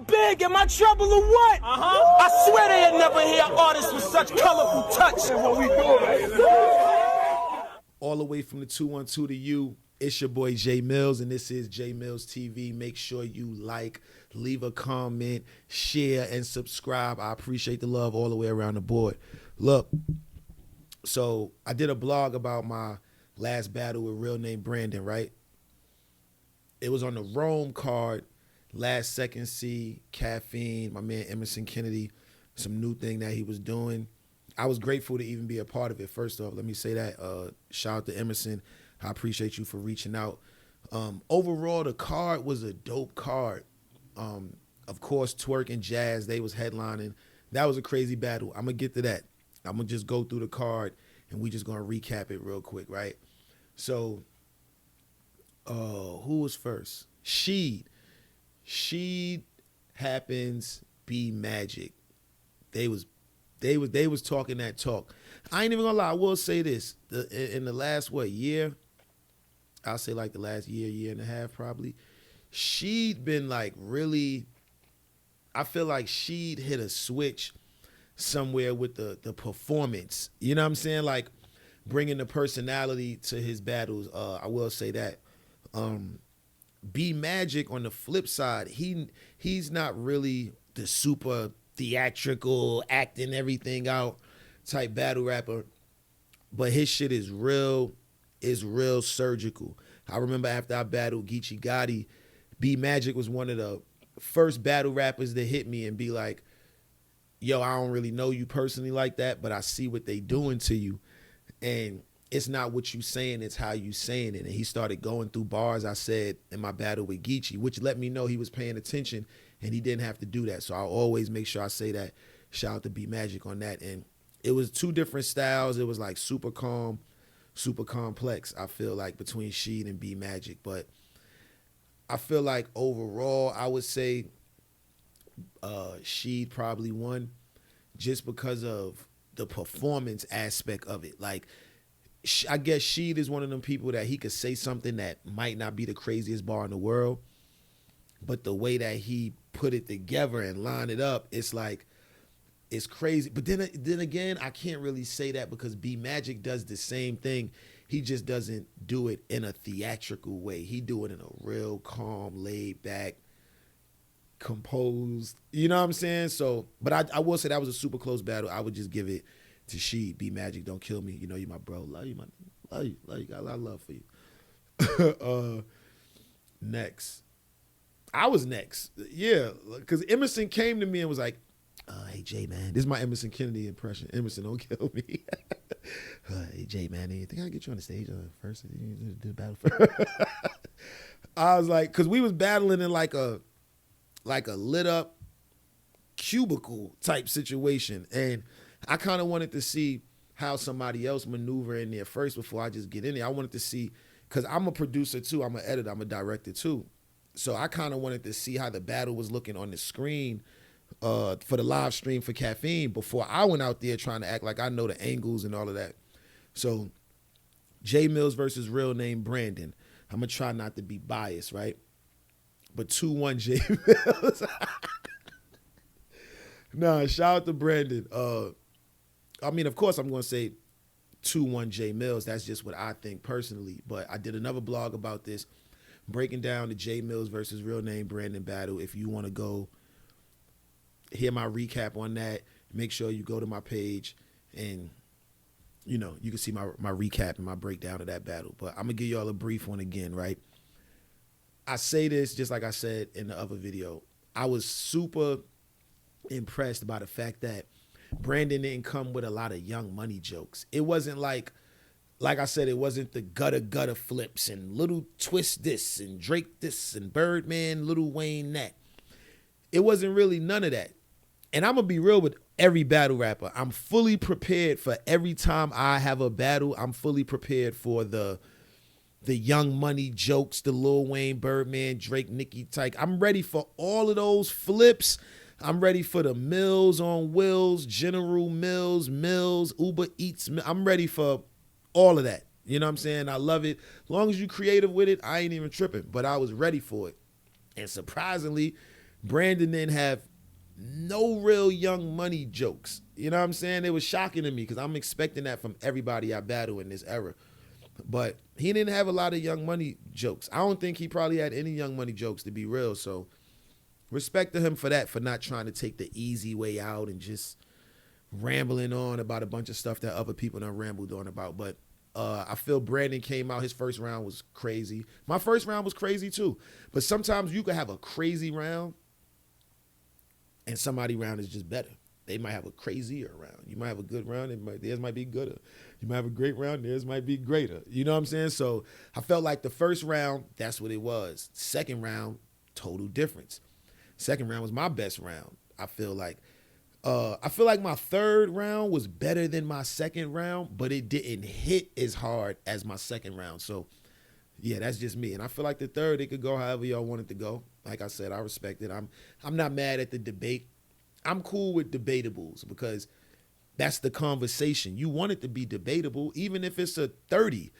big? Am I trouble or what? I swear they had never hear artists with such colorful touch. All the way from the 212 to you, it's your boy Jae Millz, and this is Jae Millz TV. Make sure you like, leave a comment, share, and subscribe. I appreciate the love all the way around the board. Look, so I did a blog about my last battle with real name Brandon, right? It was on the Rome card, last second C, Caffeine, my man Emerson Kennedy, some new thing that he was doing. I was grateful to even be a part of it. First off, let me say that. Shout out to Emerson. I appreciate you for reaching out. Overall, the card was a dope card. Of course, Twork and JAZ, they was headlining. That was a crazy battle. I'm going to get to that. I'm going to just go through the card, and we just going to recap it real quick, right? So, who was first? SHEED. SHEED happens, be magic. They was talking that talk. I ain't even gonna lie, I will say this. In the last, year? I'll say like the last year and a half probably. SHEED been like really, I feel like SHEED hit a switch somewhere with the performance. You know what I'm saying? Like bringing the personality to his battles. I will say that. Be Magic on the flip side, he's not really the super theatrical, acting everything out type battle rapper, but his shit is real surgical. I remember after I battled Geechee Gotti, B Magic was one of the first battle rappers to hit me and be like, yo, I don't really know you personally like that, but I see what they doing to you. And it's not what you saying, it's how you saying it. And he started going through bars I said in my battle with Geechee, which let me know he was paying attention and he didn't have to do that. So I'll always make sure I say that. Shout out to B Magic on that. And it was two different styles. It was like super calm, super complex, I feel like, between SHEED and B Magic. But I feel like overall, I would say SHEED probably won just because of the performance aspect of it. Like, I guess SHEED is one of them people that he could say something that might not be the craziest bar in the world, but the way that he put it together and line it up, it's like, it's crazy. But then again, I can't really say that because B Magic does the same thing. He just doesn't do it in a theatrical way. He do it in a real calm, laid back, composed. You know what I'm saying? So, but I will say that was a super close battle. I would just give it to SHEED. B Magic, don't kill me. You know you my bro. Love you, love you. Got a lot of love for you. Next. I was next. Yeah, because Emerson came to me and was like, hey, Jay, man. This is my Emerson Kennedy impression. Emerson, don't kill me. Hey, Jay, man, you think I can get you on the stage first? Do the battle first? I was like, because we was battling in like a lit up cubicle type situation. And I kind of wanted to see how somebody else maneuver in there first before I just get in there. I wanted to see, because I'm a producer too. I'm an editor. I'm a director too. So I kind of wanted to see how the battle was looking on the screen for the live stream for Caffeine before I went out there trying to act like I know the angles and all of that. So Jae Millz versus real name Brandon. I'm going to try not to be biased, right? But 2-1 Jae Millz. Nah, shout out to Brandon. I mean, of course, I'm going to say 2-1 Jae Millz. That's just what I think personally. But I did another blog about this, breaking down the Jae Millz versus real name Brandon battle. If you want to go hear my recap on that, make sure you go to my page and, you know, you can see my recap and my breakdown of that battle. But I'm going to give y'all a brief one again, right? I say this just like I said in the other video. I was super impressed by the fact that Brandon didn't come with a lot of Young Money jokes. It wasn't like I said, it wasn't the gutter flips and Little Twist this and Drake this and Birdman, Lil Wayne that. It wasn't really none of that. And I'm going to be real with every battle rapper. I'm fully prepared for every time I have a battle. I'm fully prepared for the Young Money jokes, the Lil Wayne, Birdman, Drake, Nicki type. I'm ready for all of those flips. I'm ready for the Mills on Wheels, General Mills, Uber Eats. I'm ready for all of that. You know what I'm saying? I love it. As long as you creative with it, I ain't even tripping. But I was ready for it. And surprisingly, Brandon didn't have no real Young Money jokes. You know what I'm saying? It was shocking to me because I'm expecting that from everybody I battle in this era. But he didn't have a lot of Young Money jokes. I don't think he probably had any Young Money jokes, to be real. So respect to him for that, for not trying to take the easy way out and just rambling on about a bunch of stuff that other people done rambled on about. But I feel Brandon came out, his first round was crazy. My first round was crazy too. But sometimes you could have a crazy round and somebody's round is just better. They might have a crazier round. You might have a good round, theirs might be gooder. You might have a great round, theirs might be greater. You know what I'm saying? So I felt like the first round, that's what it was. Second round, total difference. Second round was my best round. I feel like my third round was better than my second round, but it didn't hit as hard as my second round. So yeah, that's just me. And I feel like the third, it could go however y'all want it to go. Like I said, I respect it. I'm not mad at the debate. I'm cool with debatables because that's the conversation. You want it to be debatable, even if it's a 30.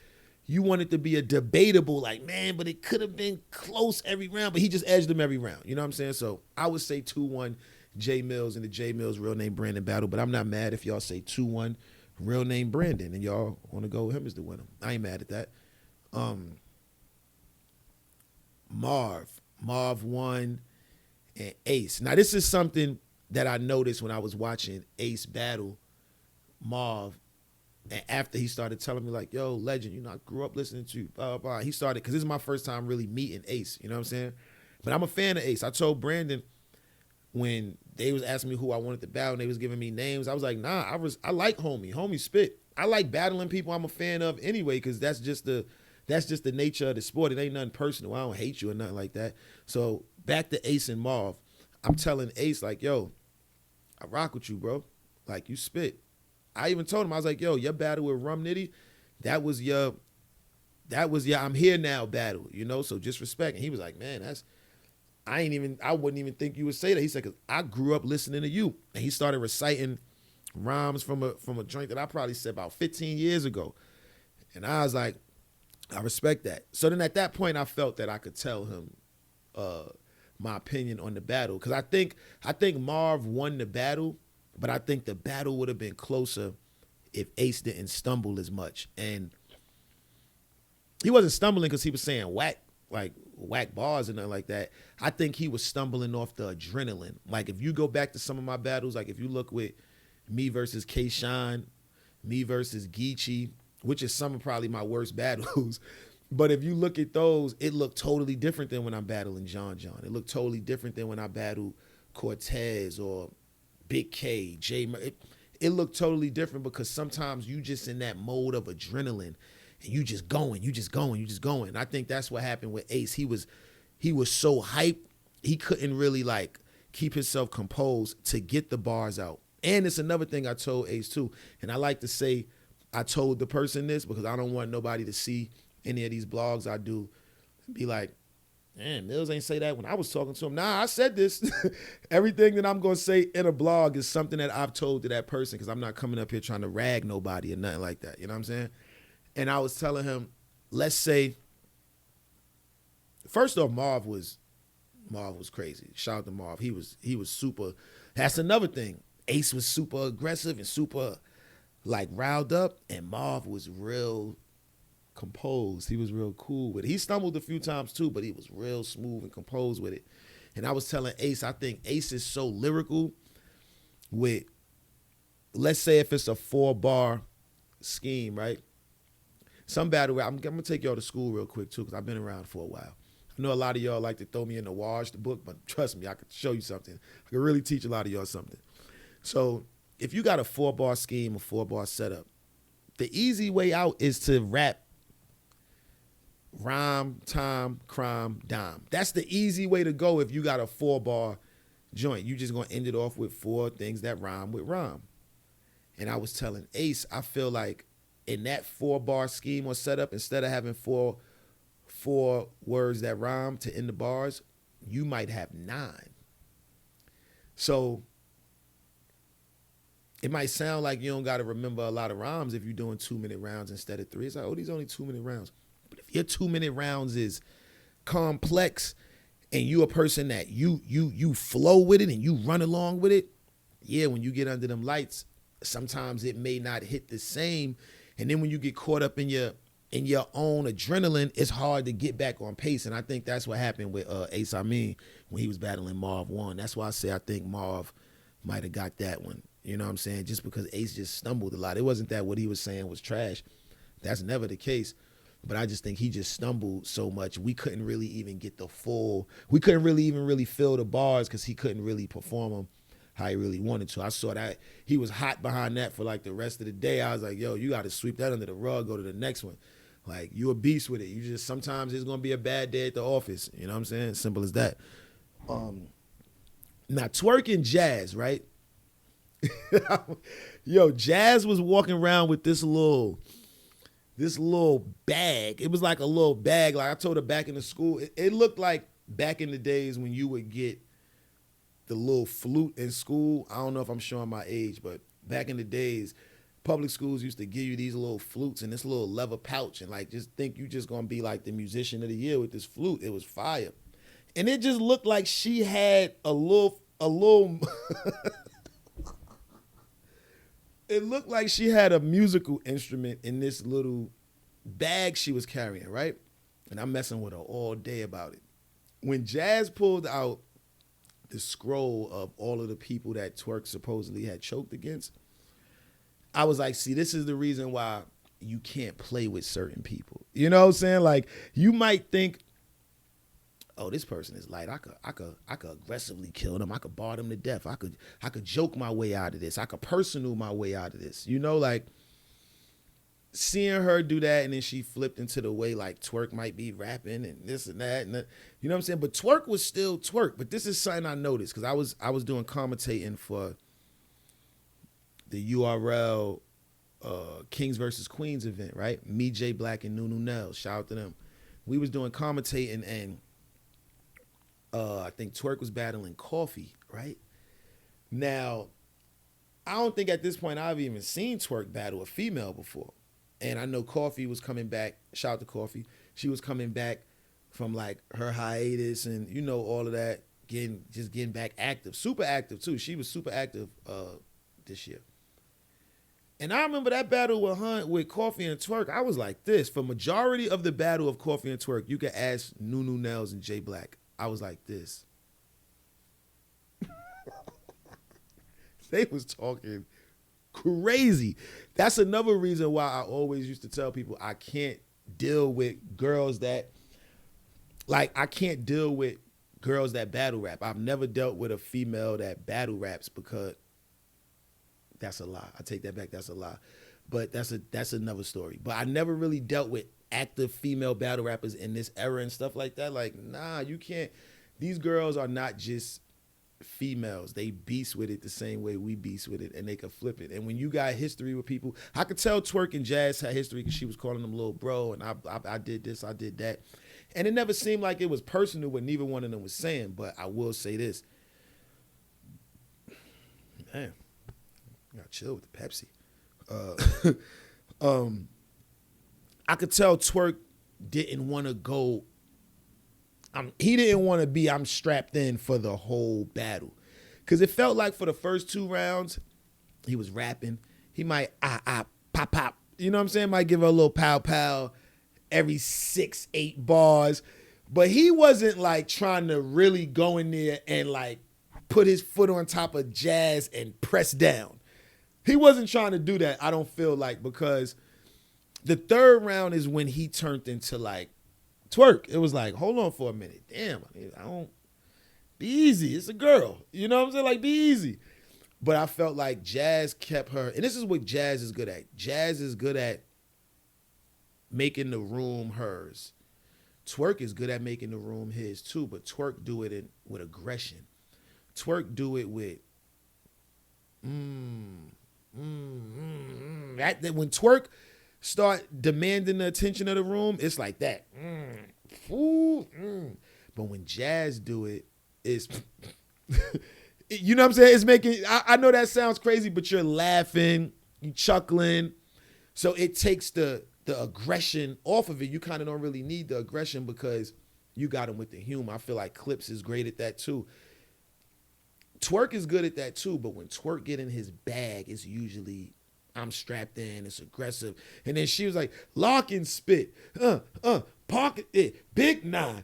You want it to be a debatable, like, man, but it could have been close every round, but he just edged them every round. You know what I'm saying? So I would say 2-1 Jae Millz and the Jae Millz real name Brandon battle, but I'm not mad if y'all say 2-1 real name Brandon and y'all want to go with him as the winner. I ain't mad at that. Marv Won and Ace. Now, this is something that I noticed when I was watching Ace battle Marv, and after he started telling me like, yo, legend, you know, I grew up listening to you, blah, blah, blah. He started, because this is my first time really meeting Ace, you know what I'm saying? But I'm a fan of Ace. I told Brandon when they was asking me who I wanted to battle and they was giving me names, I was like, nah, I like Homie. Homie spit. I like battling people I'm a fan of anyway, because that's just the nature of the sport. It ain't nothing personal. I don't hate you or nothing like that. So back to Ace and Marv. I'm telling Ace like, yo, I rock with you, bro. Like, you spit. I even told him, I was like, yo, your battle with Rum Nitty, that was your I'm here now battle, you know? So just respect. And he was like, man, I wouldn't even think you would say that. He said, because I grew up listening to you. And he started reciting rhymes from a joint that I probably said about 15 years ago. And I was like, I respect that. So then at that point, I felt that I could tell him my opinion on the battle. Because I think Marv won the battle, but I think the battle would have been closer if Ace didn't stumble as much. And he wasn't stumbling because he was saying whack bars and nothing like that. I think he was stumbling off the adrenaline. Like, if you go back to some of my battles, like if you look with me versus K-Shine, me versus Geechee, which is some of probably my worst battles. But if you look at those, it looked totally different than when I'm battling John. It looked totally different than when I battled Cortez or Big K, it looked totally different because sometimes you just in that mode of adrenaline and you just going. And I think that's what happened with Ace. He was so hyped, he couldn't really like keep himself composed to get the bars out. And it's another thing I told Ace too. And I like to say I told the person this because I don't want nobody to see any of these blogs I do be like, man, Millz ain't say that when I was talking to him. Nah, I said this. Everything that I'm going to say in a blog is something that I've told to that person because I'm not coming up here trying to rag nobody or nothing like that. You know what I'm saying? And I was telling him, let's say, first off, Marv was crazy. Shout out to Marv. He was super. That's another thing. Ace was super aggressive and super like riled up, and Marv was real composed. He was real cool with it. He stumbled a few times too, but he was real smooth and composed with it. And I was telling Ace, I think Ace is so lyrical with, let's say if it's a 4-bar scheme, right? Some battle, I'm going to take y'all to school real quick too, because I've been around for a while. I know a lot of y'all like to throw me in the wash, the book, but trust me, I could show you something. I could really teach a lot of y'all something. So if you got a 4-bar scheme, a 4-bar setup, the easy way out is to rap rhyme, time, crime, dime. That's the easy way to go if you got a 4-bar joint. You just going to end it off with 4 things that rhyme with rhyme. And I was telling Ace, I feel like in that 4-bar scheme or setup, instead of having four words that rhyme to end the bars, you might have 9. So it might sound like you don't got to remember a lot of rhymes if you're doing 2-minute rounds instead of 3. It's like, oh, these only 2-minute rounds. But if your 2-minute rounds is complex and you a person that you flow with it and you run along with it, yeah, when you get under them lights, sometimes it may not hit the same. And then when you get caught up in your own adrenaline, it's hard to get back on pace. And I think that's what happened with Ace Amin when he was battling Marv Won. That's why I say I think Marv might have got that one. You know what I'm saying? Just because Ace just stumbled a lot. It wasn't that what he was saying was trash. That's never the case. But I just think he just stumbled so much. We couldn't really even get we couldn't really even fill the bars because he couldn't really perform them how he really wanted to. I saw that he was hot behind that for like the rest of the day. I was like, yo, you got to sweep that under the rug, go to the next one. Like, you a beast with it. You just, sometimes it's going to be a bad day at the office. You know what I'm saying? Simple as that. Now, Twork and JAZ, right? Yo, JAZ was walking around with this little bag. It was like a little bag. Like I told her back in the school, it looked like back in the days when you would get the little flute in school. I don't know if I'm showing my age, but back in the days, public schools used to give you these little flutes in this little leather pouch and like just think you just gonna be like the musician of the year with this flute. It was fire. And it just looked like she had a little it looked like she had a musical instrument in this little bag she was carrying, right? And I'm messing with her all day about it. When JAZ pulled out the scroll of all of the people that Twork supposedly had choked against, I was like, see, this is the reason why you can't play with certain people. You know what I'm saying? Like, you might think, oh, this person is light. I could aggressively kill them. I could bar them to death. I could joke my way out of this. I could personal my way out of this. You know, like seeing her do that, and then she flipped into the way like Twork might be rapping and this and that, and that, you know what I'm saying? But Twork was still Twork. But this is something I noticed because I was doing commentating for the URL Kings versus Queens event, right? Me, Jay Black, and Nunu Nell. Shout out to them. We was doing commentating, and I think Twork was battling Coffee, right? Now, I don't think at this point I've even seen Twork battle a female before. And I know Coffee was coming back. Shout out to Coffee. She was coming back from like her hiatus and, you know, all of that, getting back active. Super active too. She was super active this year. And I remember that battle with Coffee and Twork. I was like this. For majority of the battle of Coffee and Twork, you could ask Nunu Nels and Jay Black. I was like this. They was talking crazy. That's another reason why I always used to tell people I can't deal with girls that, like, I can't deal with girls that battle rap. I've never dealt with a female that battle raps because that's a lie. I take that back. That's a lie. But that's another story. But I never really dealt with active female battle rappers in this era and stuff like that. Like, nah, you can't. These girls are not just females. They beast with it the same way we beast with it, and they can flip it. And when you got history with people, I could tell Twork and JAZ had history because she was calling them little bro, and I did this, I did that. And it never seemed like it was personal what neither one of them was saying. But I will say this. Man, I gotta chill with the Pepsi. I could tell Twork didn't want to go. He didn't want to be, I'm strapped in for the whole battle. Because it felt like for the first 2 rounds, he was rapping. He might, pop, pop. You know what I'm saying? Might give her a little pow, pow every 6, 8 bars. But he wasn't like trying to really go in there and like put his foot on top of JAZ and press down. He wasn't trying to do that, I don't feel like, because the 3rd round is when he turned into like Twork. It was like, hold on for a minute. Damn, I don't, be easy. It's a girl. You know what I'm saying? Like, be easy. But I felt like JAZ kept her, and this is what JAZ is good at. JAZ is good at making the room hers. Twork is good at making the room his too, but Twork do it with aggression. Twork do it with, that when Twork start demanding the attention of the room, it's like that. But when JAZ do it, it's, you know what I'm saying? It's making, I know that sounds crazy, but you're laughing, you chuckling. So it takes the aggression off of it. You kind of don't really need the aggression because you got him with the humor. I feel like Clips is great at that too. Twork is good at that too, but when Twork get in his bag, it's usually I'm strapped in, it's aggressive. And then she was like, lock and spit, pocket it, big nine.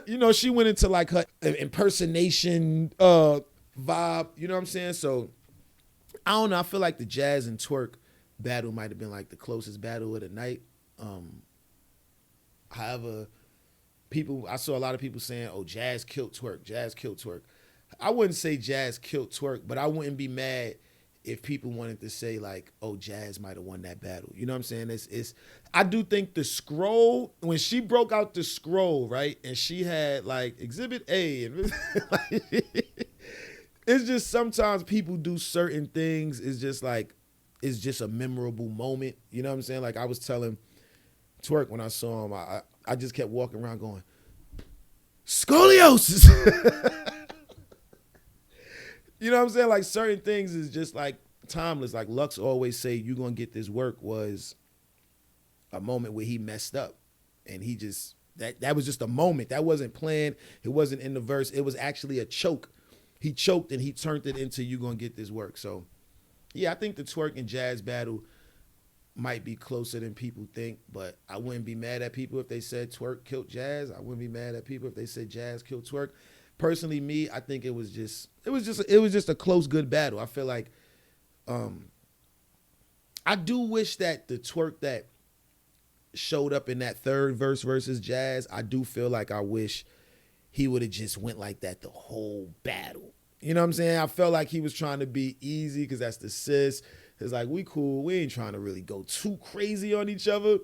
You know, she went into like her impersonation vibe, you know what I'm saying? So I don't know. I feel like the JAZ and Twork battle might have been like the closest battle of the night. However, I saw a lot of people saying, oh, JAZ killed Twork, JAZ killed Twork. I wouldn't say JAZ killed Twork, but I wouldn't be mad if people wanted to say like, oh, JAZ might have won that battle. You know what I'm saying? I do think the scroll, when she broke out the scroll, right, and she had like Exhibit A, and it's just sometimes people do certain things. It's just a memorable moment. You know what I'm saying? Like I was telling Twork when I saw him, I just kept walking around going, scoliosis. You know what I'm saying? Like certain things is just like timeless. Like Lux always say, you gonna get this work was a moment where he messed up. And he just, that was just a moment. That wasn't planned. It wasn't in the verse. It was actually a choke. He choked and he turned it into you gonna get this work. So yeah, I think the Twork and JAZ battle might be closer than people think, but I wouldn't be mad at people if they said Twork killed JAZ. I wouldn't be mad at people if they said JAZ killed Twork. Personally, me, I think it was just a close, good battle. I feel like I do wish that the Twork that showed up in that third verse versus JAZ, I do feel like I wish he would have just went like that the whole battle. You know what I'm saying? I felt like he was trying to be easy because that's the sis. It's like, we cool. We ain't trying to really go too crazy on each other.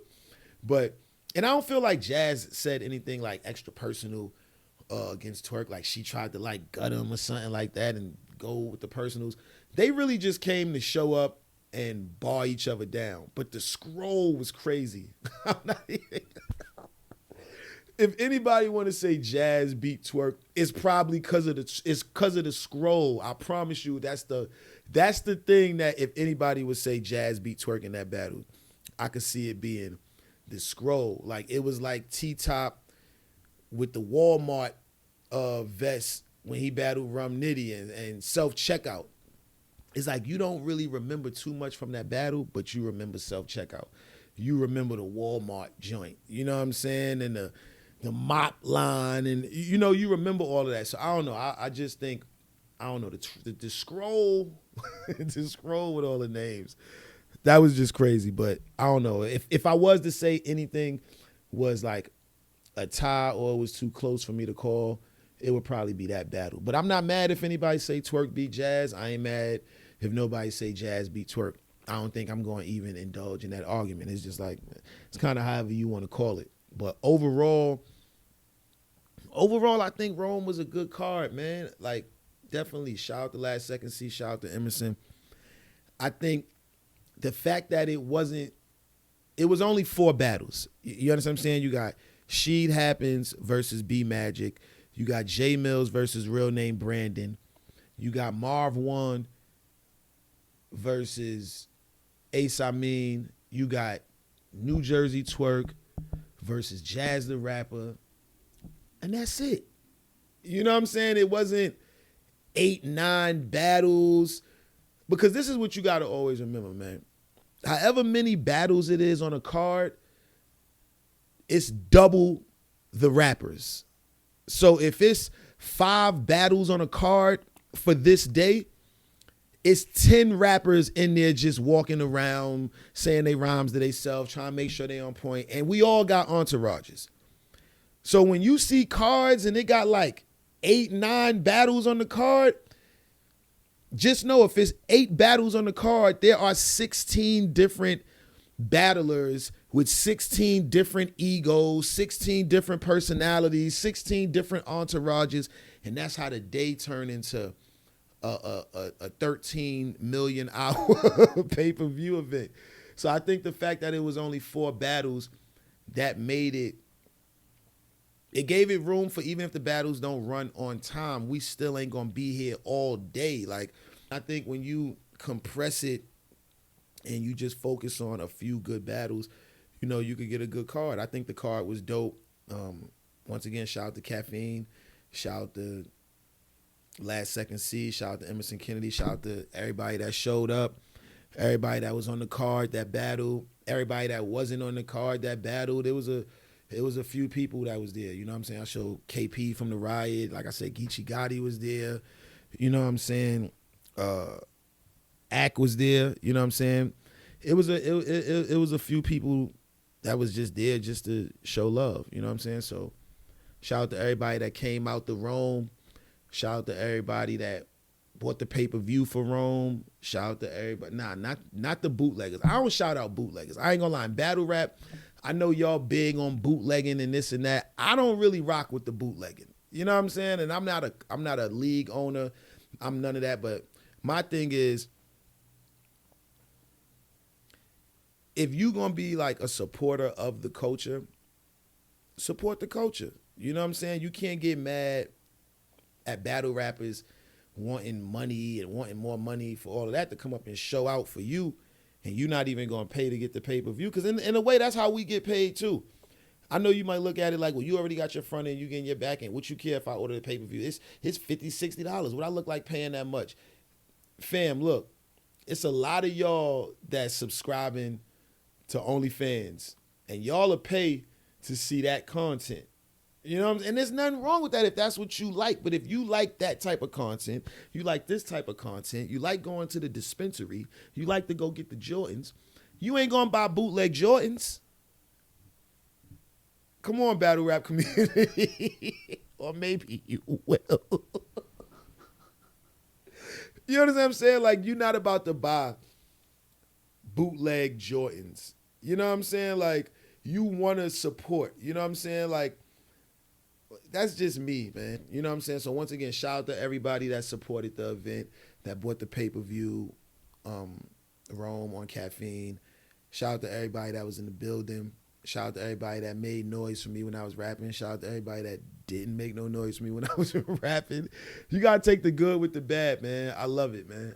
And I don't feel like JAZ said anything like extra personal against Twork. Like she tried to like gut him or something like that and go with the personals. They really just came to show up and bar each other down. But the scroll was crazy. If anybody want to say JAZ beat Twork, it's probably because of the scroll. I promise you, that's the thing that if anybody would say JAZ beat Twork in that battle, I could see it being the scroll. Like it was like T-Top with the Walmart vest when he battled Rum Nitty and self-checkout. It's like you don't really remember too much from that battle, but you remember self-checkout. You remember the Walmart joint. You know what I'm saying? And the mop line, and you know, you remember all of that. So I don't know. I just think, I don't know, the scroll, the scroll with all the names, that was just crazy. But I don't know. If I was to say anything was like a tie or it was too close for me to call, it would probably be that battle. But I'm not mad if anybody say Twork beat JAZ. I ain't mad if nobody say JAZ beat Twork. I don't think I'm going to even indulge in that argument. It's just like, it's kind of however you want to call it. But overall, I think Rome was a good card, man. Like, definitely shout out to Last Second C, shout out to Emerson. I think the fact that it was only 4 battles. You understand what I'm saying? You got SHEED Happens versus B Magic. You got Jae Millz versus Real Name Brandon. You got Marv Won versus Ace Amin. You got New Jersey Twork versus JAZ the Rapper. And that's it. You know what I'm saying? It wasn't 8, 9 battles. Because this is what you got to always remember, man. However many battles it is on a card, it's double the rappers. So if it's 5 battles on a card for this day, it's 10 rappers in there just walking around saying they rhymes to themselves, trying to make sure they on point. And we all got entourages. So when you see cards and they got like 8, 9 battles on the card, just know if it's 8 battles on the card, there are 16 different battlers with 16 different egos, 16 different personalities, 16 different entourages. And that's how the day turned into a 13 million hour pay-per-view event. So I think the fact that it was only 4 battles, that made it gave it room for, even if the battles don't run on time, we still ain't gonna be here all day. Like, I think when you compress it and you just focus on a few good battles, you know, you could get a good card. I think the card was dope. once again, shout out to Caffeine, shout out to Last Second C, shout out to Emerson Kennedy, shout out to everybody that showed up, everybody that was on the card that battled, everybody that wasn't on the card that battled. It was a few people that was there. You know what I'm saying? I showed KP from the Riot. Like I said, Geechee Gotti was there. You know what I'm saying? Ack was there. You know what I'm saying? It was a few people that was just there just to show love. You know what I'm saying? So shout out to everybody that came out to Rome. Shout out to everybody that bought the pay-per-view for Rome. Shout out to everybody. Nah, not the bootleggers. I don't shout out bootleggers. I ain't gonna lie. In battle rap, I know y'all big on bootlegging and this and that. I don't really rock with the bootlegging. You know what I'm saying? And I'm not a league owner. I'm none of that. But my thing is, if you gonna be like a supporter of the culture, support the culture. You know what I'm saying? You can't get mad at battle rappers wanting money and wanting more money for all of that to come up and show out for you, and you're not even going to pay to get the pay-per-view. Because in a way, that's how we get paid too. I know you might look at it like, well, you already got your front end, you getting your back end. What you care if I order the pay-per-view? It's $50, $60. Would I look like paying that much? Fam, look, it's a lot of y'all that's subscribing to OnlyFans, and y'all will pay to see that content. You know what I'm saying? And there's nothing wrong with that if that's what you like. But if you like that type of content, you like this type of content, you like going to the dispensary, you like to go get the Jordans, you ain't going to buy bootleg Jordans. Come on, battle rap community. Or maybe you will. You understand what I'm saying? Like, you're not about to buy bootleg Jordans. You know what I'm saying? Like, you want to support. You know what I'm saying? Like, that's just me, man. You know what I'm saying? So once again, shout out to everybody that supported the event, that bought the pay-per-view, Rome on Caffeine. Shout out to everybody that was in the building. Shout out to everybody that made noise for me when I was rapping. Shout out to everybody that didn't make no noise for me when I was rapping. You got to take the good with the bad, man. I love it, man.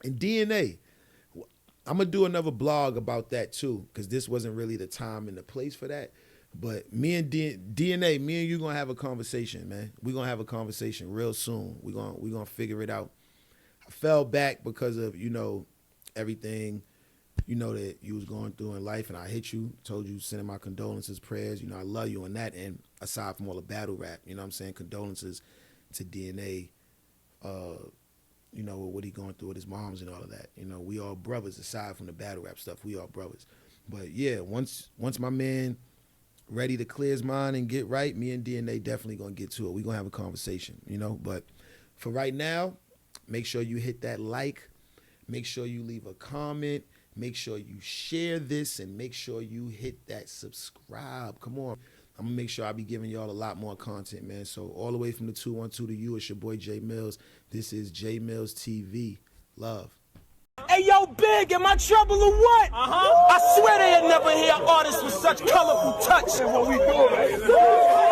And DNA, I'm going to do another blog about that too, because this wasn't really the time and the place for that. But me and DNA, me and you gonna have a conversation, man. We're gonna have a conversation real soon. We're gonna figure it out. I fell back because of, you know, everything, you know, that you was going through in life, and I hit you, told you, sending my condolences, prayers. You know, I love you on that end, aside from all the battle rap. You know what I'm saying? Condolences to DNA, you know, what he going through with his moms and all of that. You know, we all brothers, aside from the battle rap stuff, we all brothers. But yeah, once my man ready to clear his mind and get right, me and DNA definitely gonna get to it. We're gonna have a conversation, you know. But for right now, make sure you hit that like, make sure you leave a comment, make sure you share this, and make sure you hit that subscribe. Come on. I'm gonna make sure I be giving y'all a lot more content, man. So all the way from the 212 to you, it's your boy Jae Millz. This is Jae Millz TV. Love. Hey, yo, Big, am I trouble or what? I swear they had never hear artists with such colorful touch. What we doing?